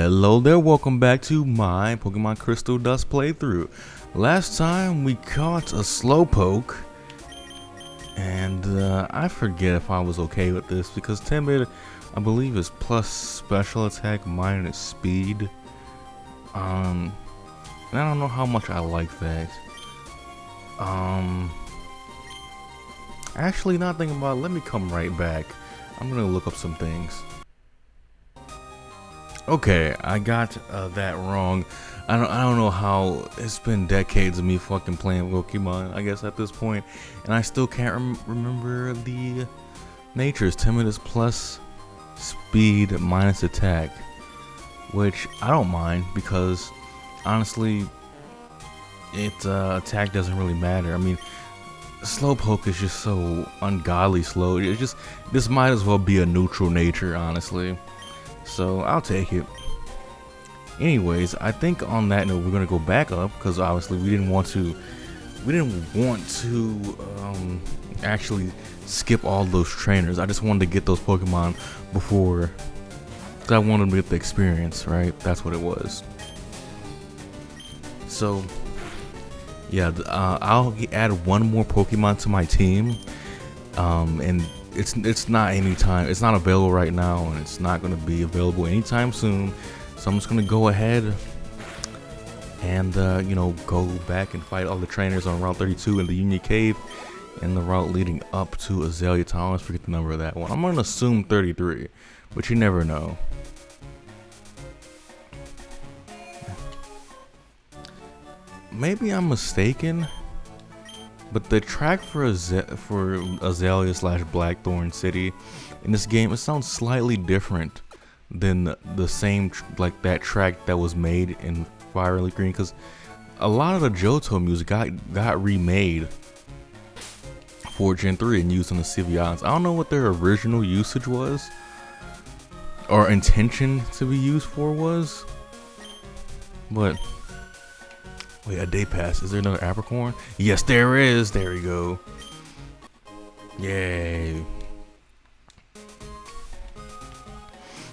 Hello there, welcome back to my Pokemon CrystalDust playthrough. Last time we caught a Slowpoke, and I forget if I was okay with this because Timid, I believe, is plus special attack minus speed. And I don't know how much I like that. Actually, not thinking about it, let me come right back. I'm gonna look up some things. Okay, I got that wrong. I don't know how. It's been decades of me fucking playing Pokemon, I guess, at this point, and I still can't remember the natures. Timid is plus speed minus attack, which I don't mind because honestly, attack doesn't really matter. I mean, Slowpoke is just so ungodly slow. This might as well be a neutral nature, honestly. So I'll take it. Anyways, I think on that note we're gonna go back up because obviously we didn't want to actually skip all those trainers. I just wanted to get those Pokemon before, because I wanted to get the experience, right? That's what it was. So yeah, I'll add one more Pokemon to my team, and it's not anytime. It's not available right now, and it's not going to be available anytime soon. So I'm just going to go ahead and go back and fight all the trainers on Route 32 in the Union Cave, and the route leading up to Azalea Town. I always forget the number of that one. I'm going to assume 33, but you never know. Maybe I'm mistaken, but the track for Azalea / Blackthorn City in this game, it sounds slightly different than the same that track that was made in Fire Elite Green, because a lot of the Johto music got remade for Gen 3 and used on the Civvy Islands. I don't know what their original usage was or intention to be used for was, but wait, a day pass. Is there another Apricorn? Yes, there is. There we go. Yay.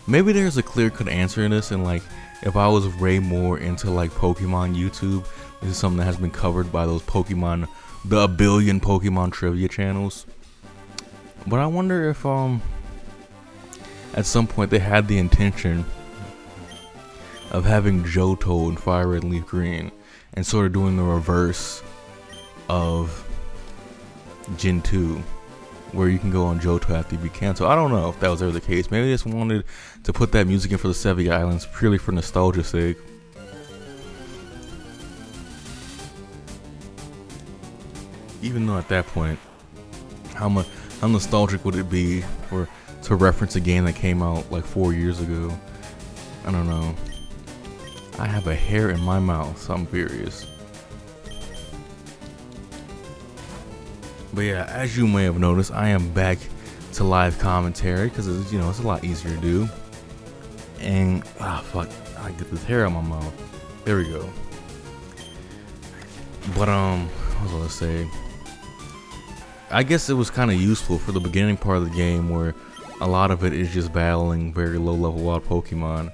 Maybe there's a clear-cut answer in this, and if I was way more into Pokemon YouTube, this is something that has been covered by those Pokemon, the billion Pokemon trivia channels. But I wonder if at some point they had the intention of having Johto in Fire Red and Leaf Green, and sort of doing the reverse of Gen 2, where you can go on Johto after you beat Kanto. I don't know if that was ever the case. Maybe they just wanted to put that music in for the Civvy Islands purely for nostalgia's sake. Even though at that point, how nostalgic would it be to reference a game that came out 4 years ago? I don't know. I have a hair in my mouth, so I'm furious. But yeah, as you may have noticed, I am back to live commentary because it's a lot easier to do. And fuck, I get this hair on my mouth. There we go. But what was I gonna say? I guess it was kind of useful for the beginning part of the game where a lot of it is just battling very low level wild Pokemon.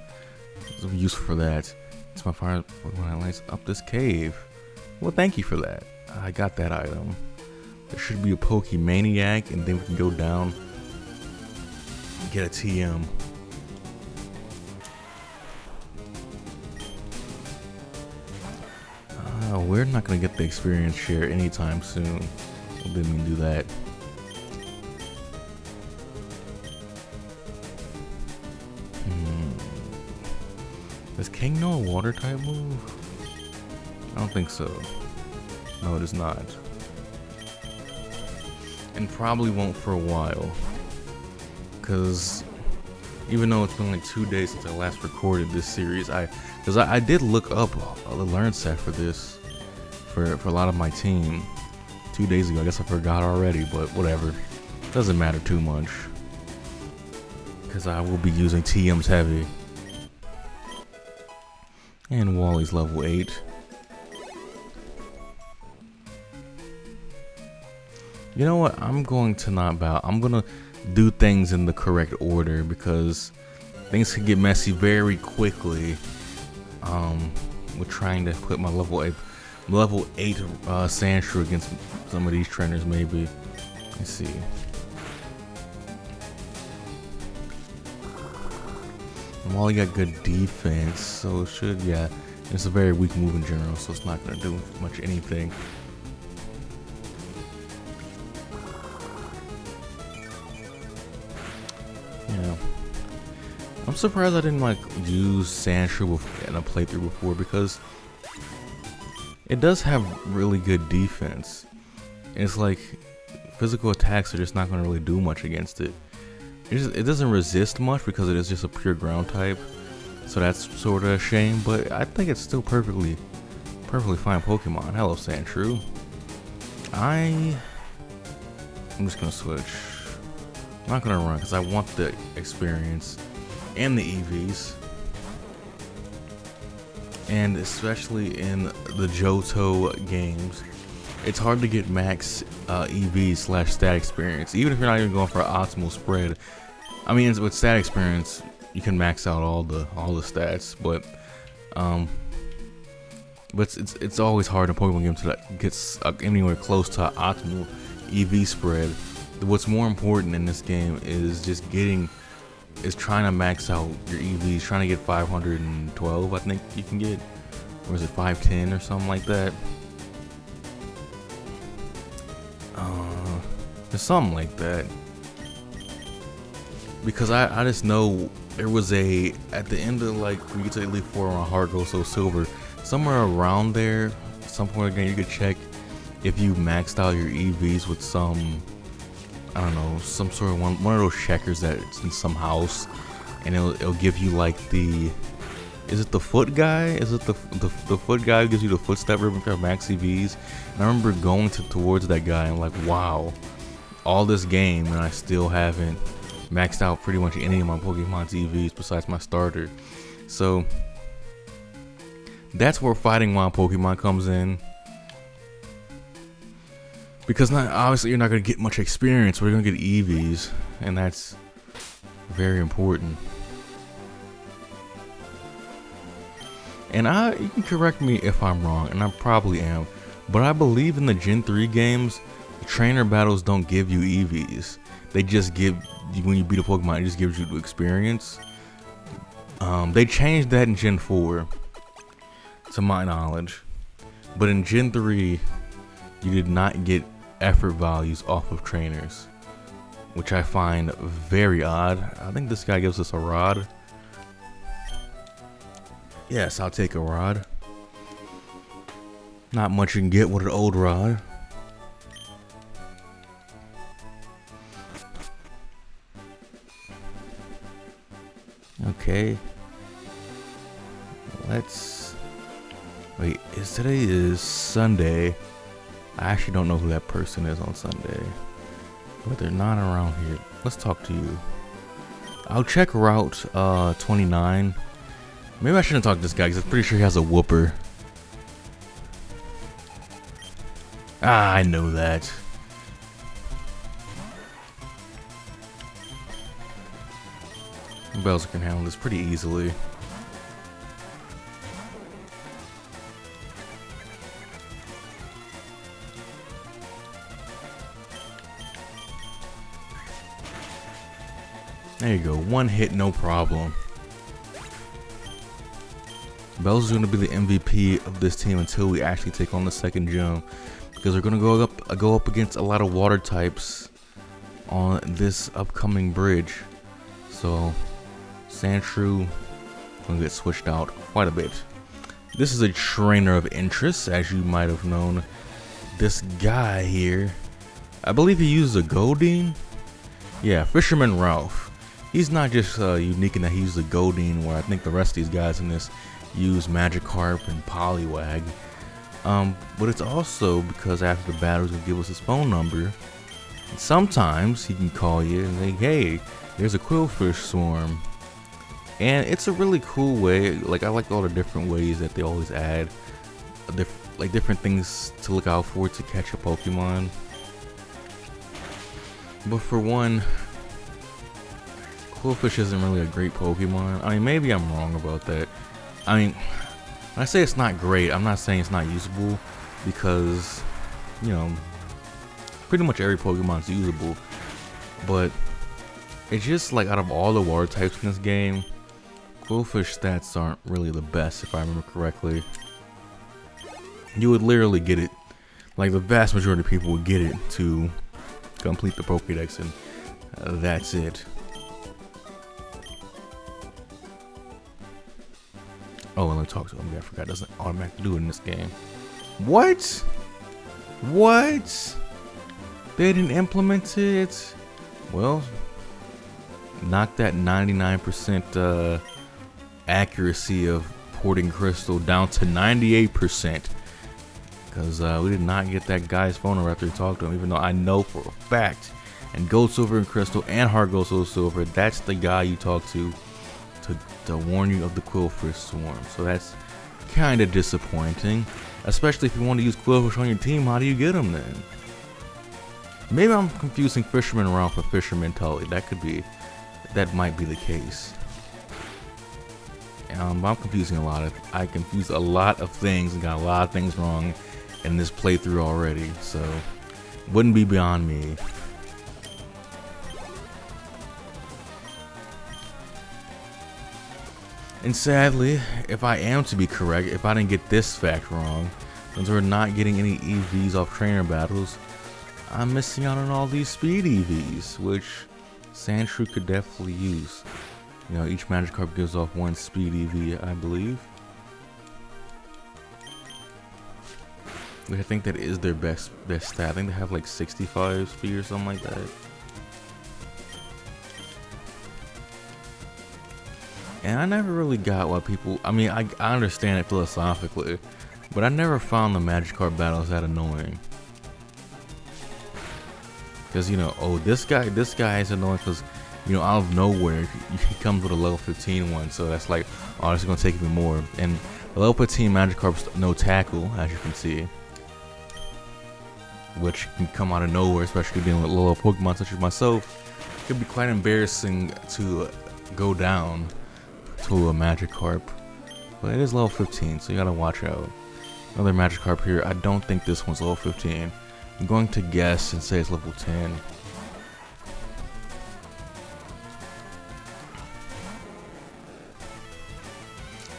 It's useful for that. It's my fire Pokemon lights up this cave. Well, thank you for that. I got that item. There should be a Pokemaniac, and then we can go down and get a TM. We're not gonna get the experience share anytime soon. I didn't mean to do that. Does King know a water type move? I don't think so. No, it is not. And probably won't for a while. Because even though it's been 2 days since I last recorded this series, I did look up the learn set for this for a lot of my team 2 days ago. I guess I forgot already, but whatever. Doesn't matter too much. Because I will be using TMs heavy. And Wally's level 8. You know what? I'm going to not bow. I'm going to do things in the correct order because things can get messy very quickly. We're trying to put my level 8 Sandshrew against some of these trainers maybe. Let's see. And while you got good defense, so it should, yeah. It's a very weak move in general, so it's not gonna do much anything. Yeah. I'm surprised I didn't like use Sandshrew in a playthrough before, because it does have really good defense. It's like physical attacks are just not gonna really do much against it. It doesn't resist much because it is just a pure ground type, so that's sort of a shame. But I think it's still perfectly fine Pokemon. Hello, Sandshrew. I'm just gonna switch. I'm not gonna run because I want the experience and the EVs, and especially in the Johto games, it's hard to get max EV/stat experience, even if you're not even going for an optimal spread. I mean, with stat experience, you can max out all the stats, but it's always hard in Pokemon games to get anywhere close to an optimal EV spread. What's more important in this game is just trying to max out your EVs, trying to get 512, I think you can get, or is it 510 or something like that? There's something like that. Because I just know there was at the end of like, we get to Elite 4 on Heart Gold, so Silver, somewhere around there, some point again, you could check if you maxed out your EVs with some, I don't know, some sort of one of those checkers that's in some house, and it'll give you like is it the foot guy? Is it the foot guy who gives you the footstep ribbon for max EVs? And I remember going towards that guy and like, wow, all this game and I still haven't maxed out pretty much any of my Pokemon's EVs besides my starter. So that's where fighting wild Pokemon comes in. Because obviously you're not going to get much experience, but you're going to get EVs, and that's very important. And you can correct me if I'm wrong, and I probably am, but I believe in the Gen 3 games, trainer battles don't give you EVs. They just give, when you beat a Pokemon, it just gives you the experience. They changed that in Gen 4, to my knowledge. But in Gen 3, you did not get effort values off of trainers, which I find very odd. I think this guy gives us a rod. Yes, I'll take a rod. Not much you can get with an old rod. Okay. Let's wait. Today is Sunday. I actually don't know who that person is on Sunday, but they're not around here. Let's talk to you. I'll check Route 29. Maybe I shouldn't talk to this guy because I'm pretty sure he has a whooper. Ah, I know that. Bowser can handle this pretty easily. There you go, one hit, no problem. Bowser's gonna be the MVP of this team until we actually take on the second gym, because we're gonna go up against a lot of water types on this upcoming bridge. So Sandshrew gonna get switched out quite a bit. This is a trainer of interest, as you might have known. This guy here, I believe he uses a Goldeen. Yeah, Fisherman Ralph. He's not just unique in that he uses a Goldeen, where I think the rest of these guys in this use Magikarp and Poliwag. But it's also because after the battle, he's gonna give us his phone number. And sometimes he can call you and say, "Hey, there's a Quillfish swarm." And it's a really cool way. Like, I like all the different ways that they always add, different things to look out for to catch a Pokemon. But for one, Quillfish isn't really a great Pokemon. I mean, maybe I'm wrong about that. I mean, when I say it's not great, I'm not saying it's not usable, because, you know, pretty much every Pokemon's usable. But it's just like, out of all the water types in this game, Quillfish stats aren't really the best, if I remember correctly. You would literally get it, like the vast majority of people would get it to complete the Pokédex, and that's it. Oh, and let me talk to him. I forgot, it doesn't automatically do it in this game. What? What? They didn't implement it? Well, knock that 99% accuracy of porting Crystal down to 98%. Because we did not get that guy's phone number after we talked to him, even though I know for a fact, and Gold Silver and Crystal and Heart Gold Soul Silver, that's the guy you talk to warn you of the Quillfish swarm. So that's kind of disappointing, especially if you want to use Quillfish on your team. How do you get them then? Maybe I'm confusing Fisherman around for Fisherman Tully. That might be the case. I'm confusing a lot. I confused a lot of things and got a lot of things wrong in this playthrough already, so wouldn't be beyond me. And sadly, if I am to be correct, if I didn't get this fact wrong, since we're not getting any EVs off trainer battles, I'm missing out on all these speed EVs, which Sandshrew could definitely use. You know, each Magikarp gives off one speed EV, I believe. Which I think that is their best stat. I think they have like 65 speed or something like that. And I never really got why people, I mean, I understand it philosophically, but I never found the Magikarp battles that annoying. Because, you know, oh, this guy is annoying because, you know, out of nowhere, he comes with a level 15 one, so that's like, oh, this is going to take even more. And the level 15 Magikarp's no tackle, as you can see, which can come out of nowhere, especially dealing with low Pokemon such as myself. It could be quite embarrassing to go down to a Magikarp, but it is level 15, so you gotta watch out. Another Magikarp here. I don't think this one's level 15. I'm going to guess and say it's level 10.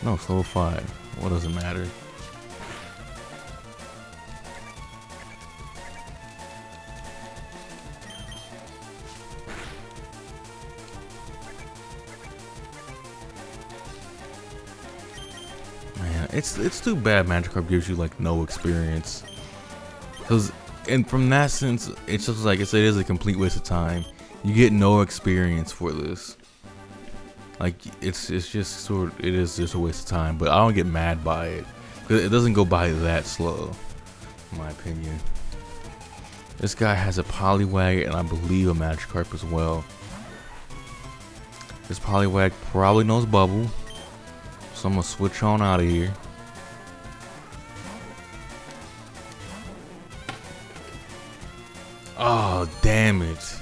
No, it's level 5. What does it matter? It's too bad Magikarp gives you like no experience, and from that sense, it's just like it is a complete waste of time. You get no experience for this. Like it's just it is just a waste of time. But I don't get mad by it because it doesn't go by that slow, in my opinion. This guy has a Poliwag and I believe a Magikarp as well. This Poliwag probably knows Bubble. So I'm gonna switch on out of here. Oh, damn it.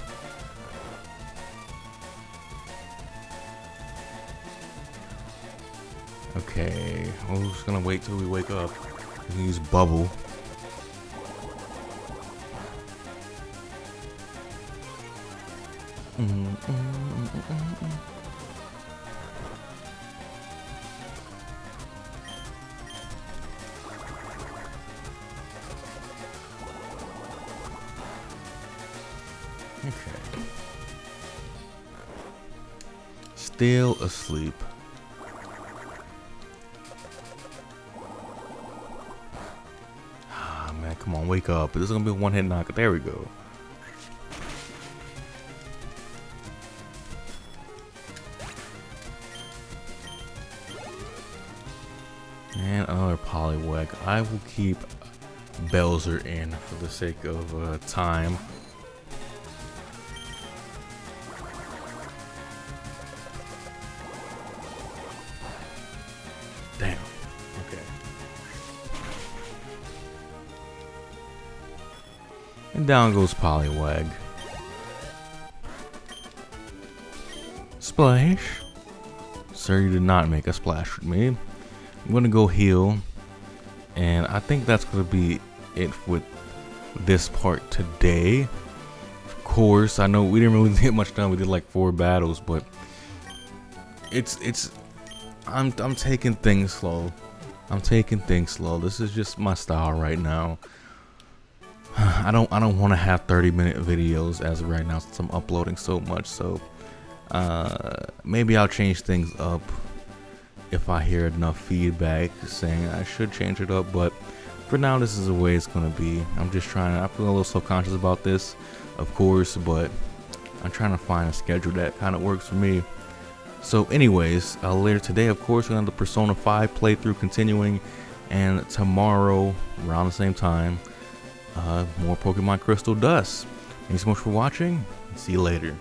Okay, we're just gonna wait till we wake up. We can use Bubble. Okay. Still asleep. Ah, man, come on, wake up. This is gonna be a one-hit knock. There we go. And another Poliwag. I will keep Bowser in for the sake of time. Damn. Okay. And down goes Poliwag. splash. Sir, you did not make a splash with me. I'm gonna go heal. And I think that's gonna be it with this part today. Of course, I know we didn't really get much done. We did like 4 battles, but I'm taking things slow. I'm taking things slow. This is just my style right now. I don't want to have 30-minute videos as of right now since I'm uploading so much. So maybe I'll change things up if I hear enough feedback saying I should change it up. But for now, this is the way it's gonna be. I'm just trying. I feel a little self-conscious about this, of course, but I'm trying to find a schedule that kind of works for me. So anyways, later today, of course, we're going to have the Persona 5 playthrough continuing, and tomorrow, around the same time, more Pokemon CrystalDust. Thanks so much for watching, and see you later.